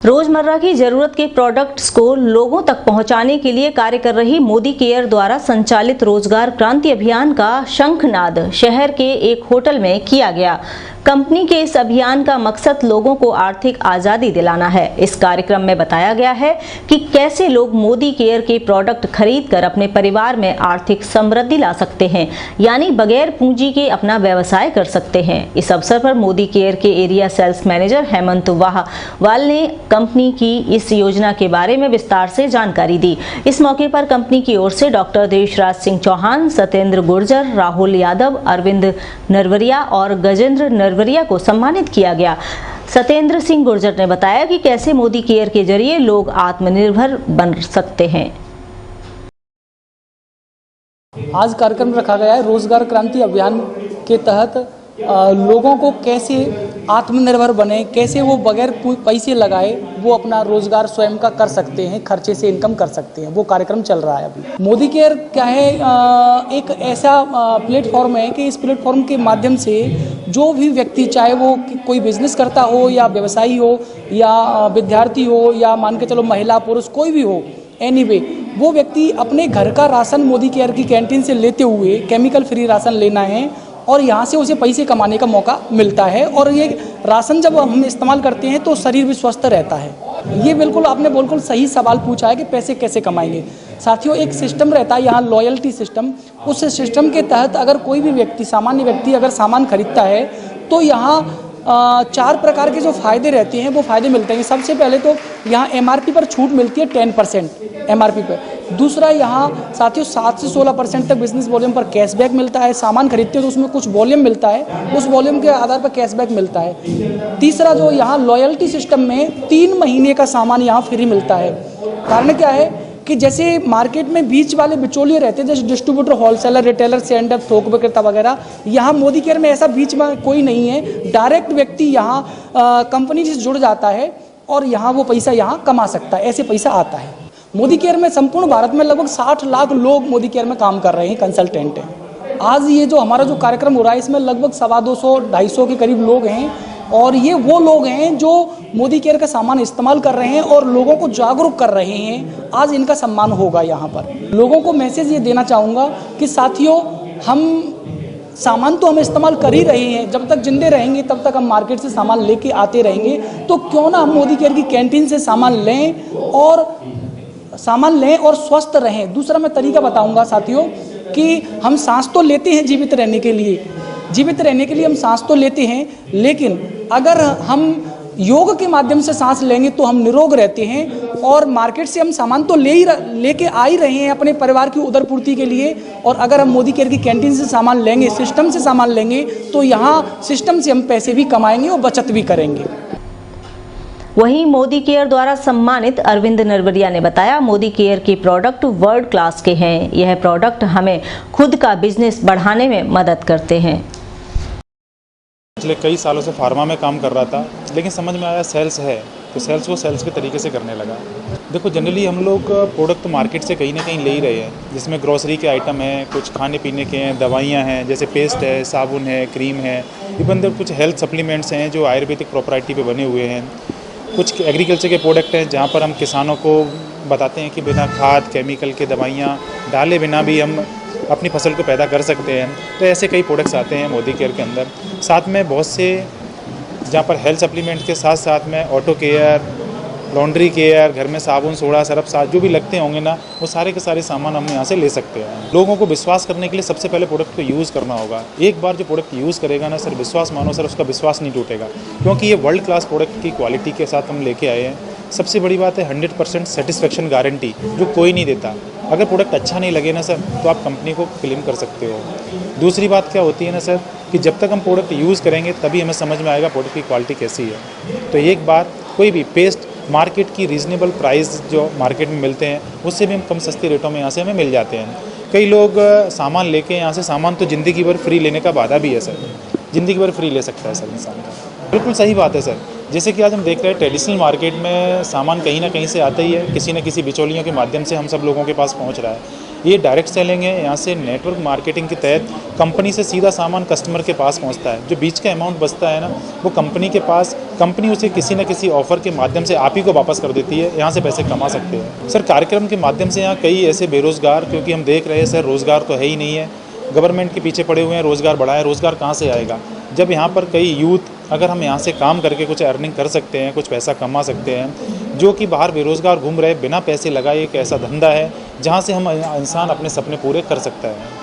रोजमर्रा की जरूरत के प्रोडक्ट्स को लोगों तक पहुंचाने के लिए कार्य कर रही मोदी केयर द्वारा संचालित रोजगार क्रांति अभियान का शंखनाद शहर के एक होटल में किया गया। कंपनी के इस अभियान का मकसद लोगों को आर्थिक आजादी दिलाना है। इस कार्यक्रम में बताया गया है कि कैसे लोग मोदी केयर के प्रोडक्ट खरीदकर अपने परिवार में आर्थिक समृद्धि ला सकते हैं, यानी बगैर पूंजी के अपना व्यवसाय कर सकते हैं। इस अवसर पर मोदी केयर के एरिया सेल्स मैनेजर हेमंत वाहवाल ने कंपनी की इस योजना के बारे में विस्तार से जानकारी दी। इस मौके पर कंपनी की ओर से डॉक्टर देशराज सिंह चौहान, सत्येंद्र गुर्जर, राहुल यादव, अरविंद नरवरिया और गजेंद्र नरवरिया को सम्मानित किया गया। सत्येंद्र सिंह गुर्जर ने बताया कि कैसे मोदी केयर के जरिए लोग आत्मनिर्भर बन सकते हैं। आज कार्यक्रम रखा गया है रोजगार क्रांति अभियान के तहत लोगों को कैसे आत्मनिर्भर बने, कैसे वो बगैर पैसे लगाए वो अपना रोजगार स्वयं का कर सकते हैं, खर्चे से इनकम कर सकते हैं। वो कार्यक्रम चल रहा है अभी। मोदी केयर क्या है, एक ऐसा प्लेटफॉर्म है कि इस प्लेटफॉर्म के माध्यम से जो भी व्यक्ति, चाहे वो कोई बिजनेस करता हो या व्यवसायी हो या विद्यार्थी हो या मान के चलो महिला पुरुष कोई भी हो, एनीवे वो व्यक्ति अपने घर का राशन मोदी केयर की कैंटीन से लेते हुए केमिकल फ्री राशन लेना है और यहाँ से उसे पैसे कमाने का मौका मिलता है। और ये राशन जब हम इस्तेमाल करते हैं तो शरीर भी स्वस्थ रहता है। ये बिल्कुल आपने बिल्कुल सही सवाल पूछा है कि पैसे कैसे कमाएंगे। साथियों, एक सिस्टम रहता है यहाँ लॉयल्टी सिस्टम। उस सिस्टम के तहत अगर कोई भी व्यक्ति, सामान्य व्यक्ति अगर सामान खरीदता है तो यहाँ 4 प्रकार के जो फ़ायदे रहते हैं वो फ़ायदे मिलते हैं। सबसे पहले तो यहाँ MRP पर छूट मिलती है 10% MRP पर। दूसरा, यहाँ साथियों 7 से 16% तक बिजनेस वॉल्यूम पर कैशबैक मिलता है। सामान खरीदते हो तो उसमें कुछ वॉल्यूम मिलता है, उस वॉल्यूम के आधार पर कैशबैक मिलता है। तीसरा, जो यहाँ लॉयल्टी सिस्टम में 3 महीने का सामान यहाँ फ्री मिलता है। कारण क्या है कि जैसे मार्केट में बीच वाले बिचौलिए रहते हैं, जैसे डिस्ट्रीब्यूटर, होलसेलर, रिटेलर, सेंडर, थोक विक्रेता वगैरह, यहाँ मोदी केयर में ऐसा बीच में कोई नहीं है। डायरेक्ट व्यक्ति यहाँ कंपनी से जुड़ जाता है और यहाँ वो पैसा यहाँ कमा सकता है, ऐसे पैसा आता है। मोदी केयर में संपूर्ण भारत में लगभग 60 लाख लोग मोदी केयर में काम कर रहे हैं, कंसल्टेंट हैं। आज ये जो हमारा जो कार्यक्रम हो रहा है इसमें लगभग 250-250 के करीब लोग हैं और ये वो लोग हैं जो मोदी केयर का सामान इस्तेमाल कर रहे हैं और लोगों को जागरूक कर रहे हैं। आज इनका सम्मान होगा यहाँ पर। लोगों को मैसेज ये देना चाहूँगा कि साथियों, हम सामान तो हम इस्तेमाल कर ही रहे हैं, जब तक जिंदे रहेंगे तब तक हम मार्केट से सामान लेके आते रहेंगे। तो क्यों ना हम मोदी केयर की कैंटीन से सामान लें और स्वस्थ रहें। दूसरा मैं तरीका बताऊँगा साथियों कि हम सांस तो लेते हैं जीवित रहने के लिए हम सांस तो लेते हैं, लेकिन अगर हम योग के माध्यम से सांस लेंगे तो हम निरोग रहते हैं। और मार्केट से हम सामान तो लेके आ ही रहे हैं अपने परिवार की उदरपूर्ति के लिए, और अगर हम मोदी केयर की कैंटीन से सामान लेंगे, सिस्टम से सामान लेंगे, तो यहाँ सिस्टम से हम पैसे भी कमाएंगे और बचत भी करेंगे। वहीं मोदी केयर द्वारा सम्मानित अरविंद नरवरिया ने बताया, मोदी केयर के प्रोडक्ट वर्ल्ड क्लास के हैं। यह प्रोडक्ट हमें खुद का बिजनेस बढ़ाने में मदद करते हैं। पिछले कई सालों से फार्मा में काम कर रहा था, लेकिन समझ में आया सेल्स है तो सेल्स को सेल्स के तरीके से करने लगा। देखो, जनरली हम लोग प्रोडक्ट मार्केट से कहीं ना कहीं ले ही रहे हैं, जिसमें ग्रोसरी के आइटम हैं, कुछ खाने पीने के हैं, दवाइयाँ हैं, जैसे पेस्ट है, साबुन है, क्रीम है, इवन कुछ हेल्थ सप्लीमेंट्स हैं जो आयुर्वेदिक प्रॉपर्टी पे बने हुए हैं। कुछ एग्रीकल्चर के प्रोडक्ट हैं जहाँ पर हम किसानों को बताते हैं कि बिना खाद केमिकल के दवाइयाँ डाले बिना भी हम अपनी फसल को पैदा कर सकते हैं। तो ऐसे कई प्रोडक्ट्स आते हैं मोदी केयर के अंदर। साथ में बहुत से जहाँ पर हेल्थ सप्लीमेंट्स के साथ साथ में ऑटो केयर, लॉन्ड्री केयर, घर में साबुन, सोडा, सरफ, साथ जो भी लगते होंगे ना, वो सारे के सारे सामान हम यहाँ से ले सकते हैं। लोगों को विश्वास करने के लिए सबसे पहले प्रोडक्ट को यूज़ करना होगा। एक बार जो प्रोडक्ट यूज़ करेगा ना सर, विश्वास मानो सर, उसका विश्वास नहीं टूटेगा, क्योंकि ये वर्ल्ड क्लास प्रोडक्ट की क्वालिटी के साथ हम लेके आए हैं। सबसे बड़ी बात है 100% सेटिस्फेक्शन गारंटी, जो कोई नहीं देता। अगर प्रोडक्ट अच्छा नहीं लगे ना सर, तो आप कंपनी को क्लेम कर सकते हो। दूसरी बात क्या होती है ना सर, कि जब तक हम प्रोडक्ट यूज़ करेंगे तभी हमें समझ में आएगा प्रोडक्ट की क्वालिटी कैसी है। तो एक बार कोई भी पेस्ट मार्केट की रीज़नेबल प्राइस जो मार्केट में मिलते हैं उससे भी हम कम सस्ते रेटों में यहाँ से हमें मिल जाते हैं। कई लोग सामान लेके यहाँ से सामान तो ज़िंदगी भर फ्री लेने का वादा भी है सर, ज़िंदगी भर फ्री ले सकता है सर इंसान का। बिल्कुल सही बात है सर। जैसे कि आज हम देख रहे हैं ट्रेडिशनल मार्केट में सामान कहीं ना कहीं से आता ही है, किसी न किसी बिचौलियों के माध्यम से हम सब लोगों के पास पहुंच रहा है। ये डायरेक्ट सेलिंग है। यहाँ से नेटवर्क मार्केटिंग के तहत कंपनी से सीधा सामान कस्टमर के पास पहुँचता है। जो बीच का अमाउंट बचता है ना, वो कंपनी के पास, कंपनी उसे किसी न किसी ऑफर के माध्यम से आप ही को वापस कर देती है। यहाँ से पैसे कमा सकते हैं। सर, कार्यक्रम के माध्यम से यहाँ कई ऐसे बेरोजगार, क्योंकि हम देख रहे हैं सर रोज़गार तो है ही नहीं है, गवर्नमेंट के पीछे पड़े हुए हैं, रोज़गार बढ़ाए, रोज़गार कहाँ से आएगा जब यहाँ पर कई यूथ, अगर हम यहाँ से काम करके कुछ अर्निंग कर सकते हैं, कुछ पैसा कमा सकते हैं। जो कि बाहर बेरोज़गार घूम रहे बिना पैसे लगाए, एक ऐसा धंधा है जहाँ से हम इंसान अपने सपने पूरे कर सकता है।